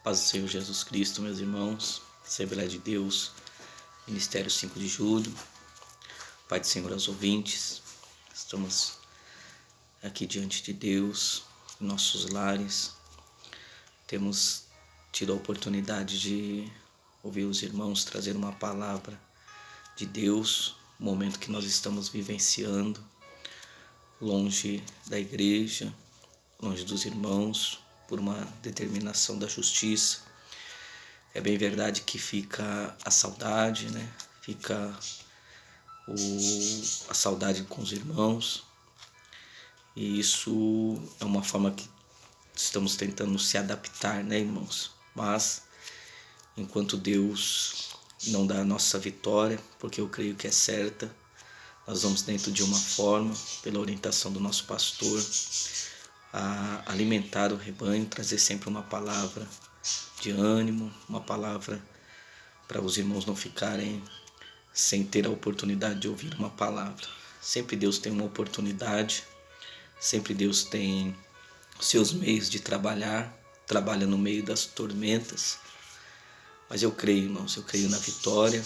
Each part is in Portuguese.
Paz do Senhor Jesus Cristo, meus irmãos, Assembleia de Deus, Ministério 5 de Julho, Pai do Senhor aos ouvintes, estamos aqui diante de Deus, em nossos lares, temos tido a oportunidade de ouvir os irmãos trazer uma palavra de Deus, no momento que nós estamos vivenciando, longe da igreja, longe dos irmãos, por uma determinação da justiça. É bem verdade que fica a saudade, né? Fica a saudade com os irmãos. E isso é uma forma que estamos tentando se adaptar, né, irmãos? Mas, enquanto Deus não dá a nossa vitória, porque eu creio que é certa, nós vamos dentro de uma forma, pela orientação do nosso pastor, a alimentar o rebanho, trazer sempre uma palavra de ânimo, uma palavra para os irmãos não ficarem sem ter a oportunidade de ouvir uma palavra. Sempre Deus tem uma oportunidade, sempre Deus tem os seus meios de trabalhar, trabalha no meio das tormentas. Mas eu creio, irmãos, eu creio na vitória.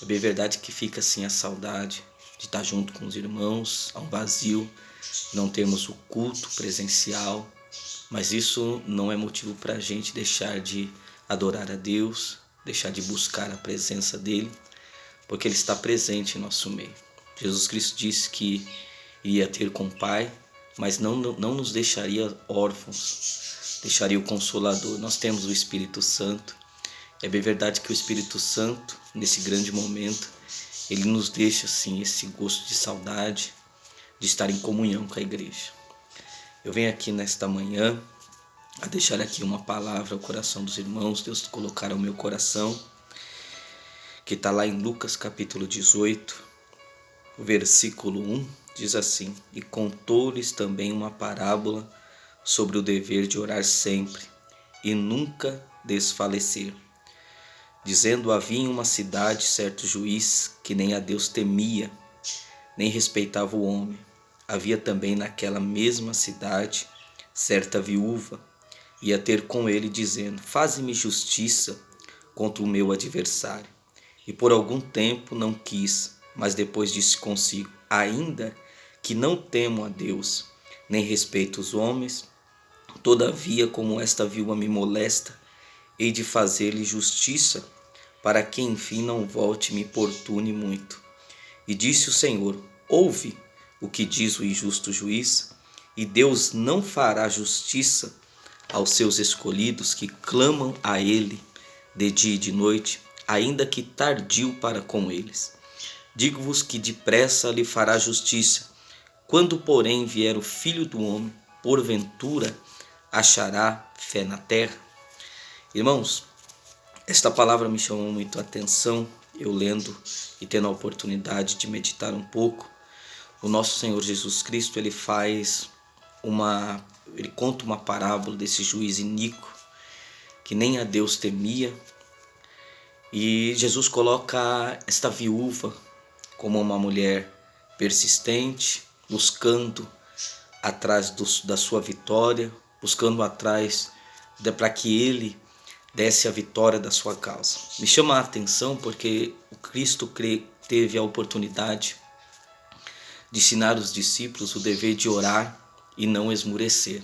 É bem verdade que fica assim a saudade de estar junto com os irmãos, há um vazio, não temos o culto presencial, mas isso não é motivo para a gente deixar de adorar a Deus, deixar de buscar a presença dEle, porque Ele está presente em nosso meio. Jesus Cristo disse que iria ter com o Pai, mas não nos deixaria órfãos, deixaria o Consolador. Nós temos o Espírito Santo. É bem verdade que o Espírito Santo, nesse grande momento, ele nos deixa assim esse gosto de saudade, de estar em comunhão com a igreja. Eu venho aqui nesta manhã a deixar aqui uma palavra ao coração dos irmãos. Deus colocar ao meu coração, que está lá em Lucas capítulo 18, o versículo 1, diz assim: E contou-lhes também uma parábola sobre o dever de orar sempre e nunca desfalecer, dizendo: havia em uma cidade certo juiz que nem a Deus temia, nem respeitava o homem. Havia também naquela mesma cidade certa viúva, ia ter com ele, dizendo: faze-me justiça contra o meu adversário. E por algum tempo não quis, mas depois disse consigo: ainda que não temo a Deus, nem respeito os homens, todavia, como esta viúva me molesta, hei de fazer-lhe justiça, para que enfim não volte e me importune muito. E disse o Senhor: ouve o que diz o injusto juiz, e Deus não fará justiça aos seus escolhidos que clamam a Ele de dia e de noite, ainda que tardio para com eles. Digo-vos que depressa lhe fará justiça. Quando, porém, vier o Filho do Homem, porventura achará fé na terra? Irmãos, esta palavra me chamou muito a atenção, eu lendo e tendo a oportunidade de meditar um pouco. O nosso Senhor Jesus Cristo, ele conta uma parábola desse juiz iníquo, que nem a Deus temia, e Jesus coloca esta viúva como uma mulher persistente, buscando atrás da sua vitória, buscando atrás para que ele desse a vitória da sua causa. Me chama a atenção porque o Cristo teve a oportunidade de ensinar os discípulos o dever de orar e não esmurecer.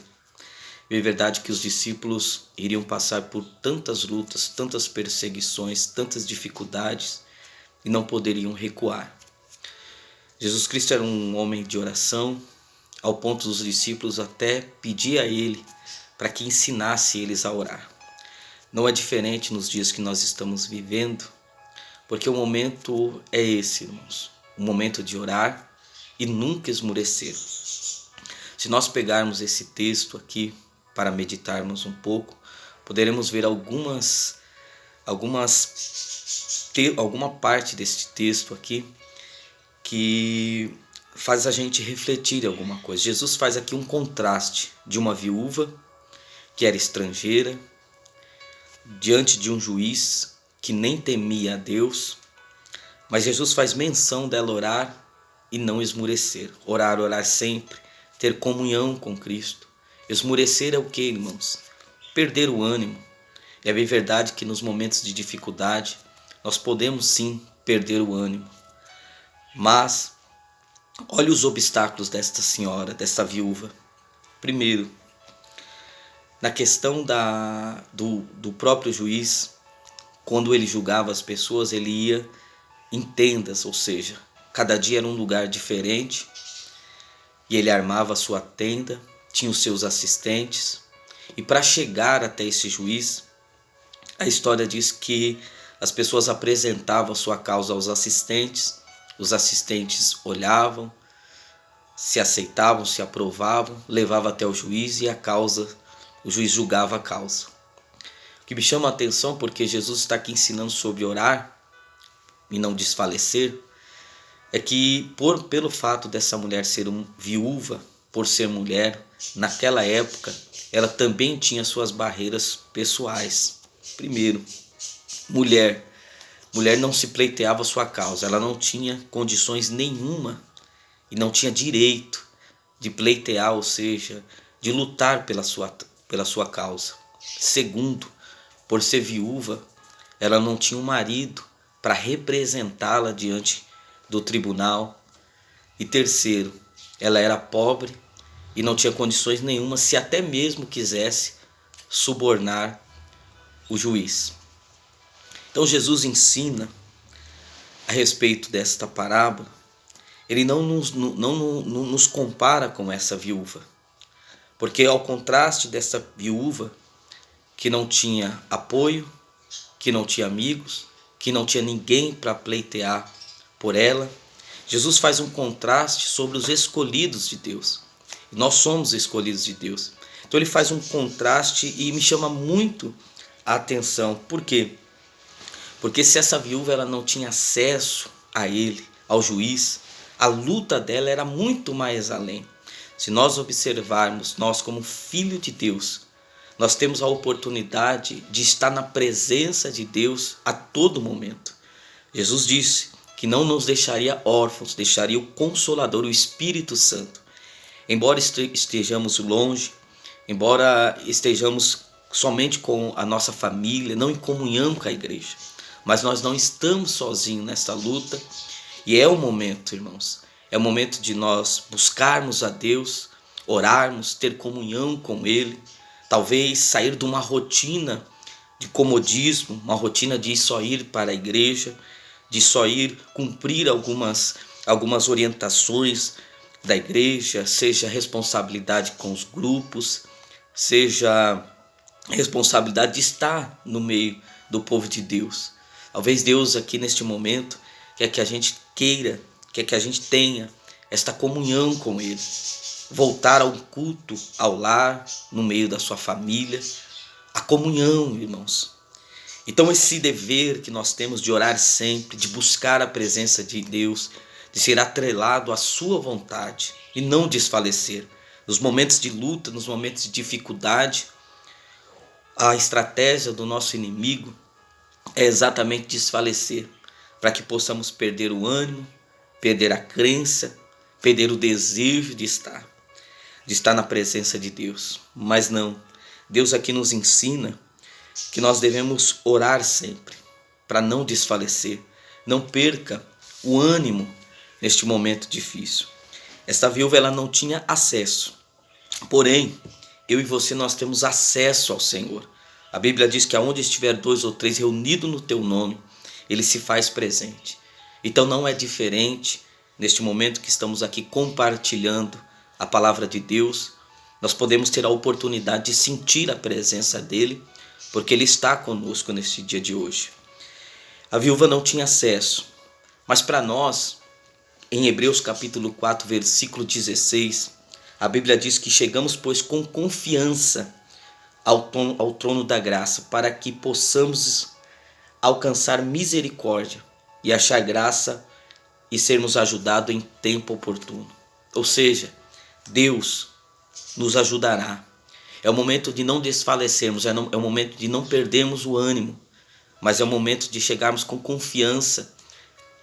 É verdade que os discípulos iriam passar por tantas lutas, tantas perseguições, tantas dificuldades e não poderiam recuar. Jesus Cristo era um homem de oração, ao ponto dos discípulos até pedir a Ele para que ensinasse eles a orar. Não é diferente nos dias que nós estamos vivendo, porque o momento é esse, irmãos, o momento de orar e nunca esmurecer. Se nós pegarmos esse texto aqui para meditarmos um pouco, poderemos ver alguma parte deste texto aqui que faz a gente refletir em alguma coisa. Jesus faz aqui um contraste de uma viúva que era estrangeira, diante de um juiz que nem temia a Deus, mas Jesus faz menção dela orar e não esmurecer. Orar sempre, ter comunhão com Cristo. Esmurecer é o que, irmãos? Perder o ânimo, É bem verdade que nos momentos de dificuldade nós podemos sim perder o ânimo. Mas olhe os obstáculos desta senhora, desta viúva. Primeiro, na questão do próprio juiz, quando ele julgava as pessoas, ele ia em tendas, ou seja, cada dia era um lugar diferente, e ele armava a sua tenda, tinha os seus assistentes, e para chegar até esse juiz, a história diz que as pessoas apresentavam a sua causa aos assistentes, os assistentes olhavam, se aceitavam, se aprovavam, levavam até o juiz e o juiz julgava a causa. O que me chama a atenção, porque Jesus está aqui ensinando sobre orar e não desfalecer, é que pelo fato dessa mulher ser viúva, por ser mulher, naquela época, ela também tinha suas barreiras pessoais. Primeiro, mulher não se pleiteava a sua causa, ela não tinha condições nenhuma e não tinha direito de pleitear, ou seja, de lutar pela sua causa. Segundo, por ser viúva, ela não tinha um marido para representá-la diante do tribunal. E terceiro, ela era pobre e não tinha condições nenhuma, se até mesmo quisesse subornar o juiz. Então Jesus ensina a respeito desta parábola. Ele não nos compara com essa viúva, porque ao contraste dessa viúva que não tinha apoio, que não tinha amigos, que não tinha ninguém para pleitear por ela, Jesus faz um contraste sobre os escolhidos de Deus. Nós somos escolhidos de Deus. Então ele faz um contraste e me chama muito a atenção. Por quê? Porque se essa viúva ela não tinha acesso a ele, ao juiz, a luta dela era muito mais além. Se nós observarmos, nós como filho de Deus, nós temos a oportunidade de estar na presença de Deus a todo momento. Jesus disse que não nos deixaria órfãos, deixaria o Consolador, o Espírito Santo. Embora estejamos longe, embora estejamos somente com a nossa família, não em comunhão com a igreja, mas nós não estamos sozinhos nesta luta. E é o momento, irmãos, é o momento de nós buscarmos a Deus, orarmos, ter comunhão com Ele, talvez sair de uma rotina de comodismo, uma rotina de só ir para a igreja, de só ir cumprir algumas orientações da igreja, seja responsabilidade com os grupos, seja responsabilidade de estar no meio do povo de Deus. Talvez Deus aqui neste momento quer que a gente queira, quer que a gente tenha esta comunhão com Ele, voltar ao culto, ao lar, no meio da sua família, a comunhão, irmãos. Então esse dever que nós temos de orar sempre, de buscar a presença de Deus, de ser atrelado à sua vontade e não desfalecer. Nos momentos de luta, nos momentos de dificuldade, a estratégia do nosso inimigo é exatamente desfalecer, para que possamos perder o ânimo, perder a crença, perder o desejo de estar na presença de Deus. Mas não, Deus aqui nos ensina que nós devemos orar sempre, para não desfalecer, não perca o ânimo neste momento difícil. Esta viúva ela não tinha acesso, porém, eu e você nós temos acesso ao Senhor. A Bíblia diz que aonde estiver 2 ou 3 reunidos no teu nome, Ele se faz presente. Então não é diferente neste momento que estamos aqui compartilhando a palavra de Deus. Nós podemos ter a oportunidade de sentir a presença dEle, porque Ele está conosco neste dia de hoje. A viúva não tinha acesso, mas para nós, em Hebreus capítulo 4, versículo 16, a Bíblia diz que chegamos, pois, com confiança ao trono da graça, para que possamos alcançar misericórdia e achar graça e sermos ajudados em tempo oportuno. Ou seja, Deus nos ajudará. É o momento de não desfalecermos, é o momento de não perdermos o ânimo, mas é o momento de chegarmos com confiança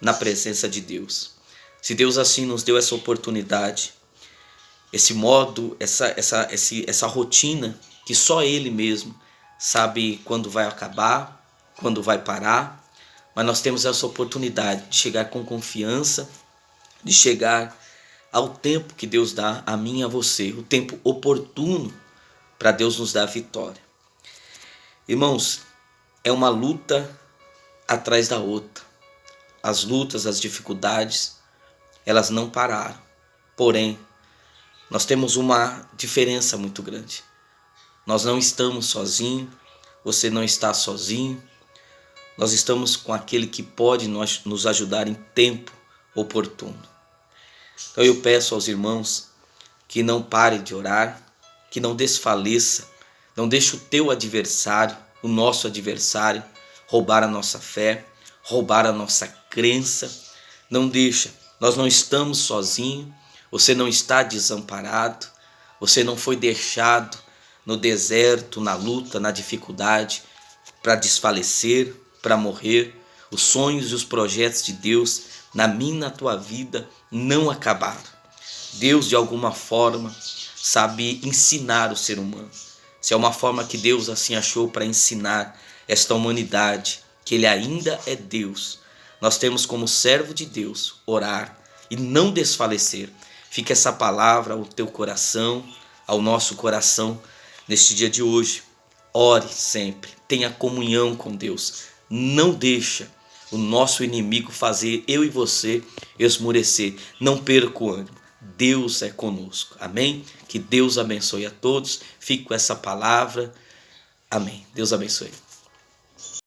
na presença de Deus. Se Deus assim nos deu essa oportunidade, esse modo, essa rotina que só Ele mesmo sabe quando vai acabar, quando vai parar, mas nós temos essa oportunidade de chegar com confiança, de chegar ao tempo que Deus dá a mim e a você, o tempo oportuno para Deus nos dar a vitória. Irmãos, é uma luta atrás da outra. As lutas, as dificuldades, elas não pararam. Porém, nós temos uma diferença muito grande. Nós não estamos sozinhos, você não está sozinho. Nós estamos com aquele que pode nos ajudar em tempo oportuno. Então eu peço aos irmãos que não parem de orar, que não desfaleça, não deixe o teu adversário, o nosso adversário, roubar a nossa fé, roubar a nossa crença. Não deixa, nós não estamos sozinhos, você não está desamparado, você não foi deixado no deserto, na luta, na dificuldade, para desfalecer, para morrer. Os sonhos e os projetos de Deus na minha e na tua vida não acabaram. Deus, de alguma forma, sabe ensinar o ser humano. Se é uma forma que Deus assim achou para ensinar esta humanidade, que Ele ainda é Deus, nós temos como servo de Deus orar e não desfalecer. Fica essa palavra ao teu coração, ao nosso coração, neste dia de hoje. Ore sempre, tenha comunhão com Deus. Não deixa o nosso inimigo fazer eu e você esmorecer. Não perca o ânimo. Deus é conosco. Amém? Que Deus abençoe a todos. Fique com essa palavra. Amém. Deus abençoe.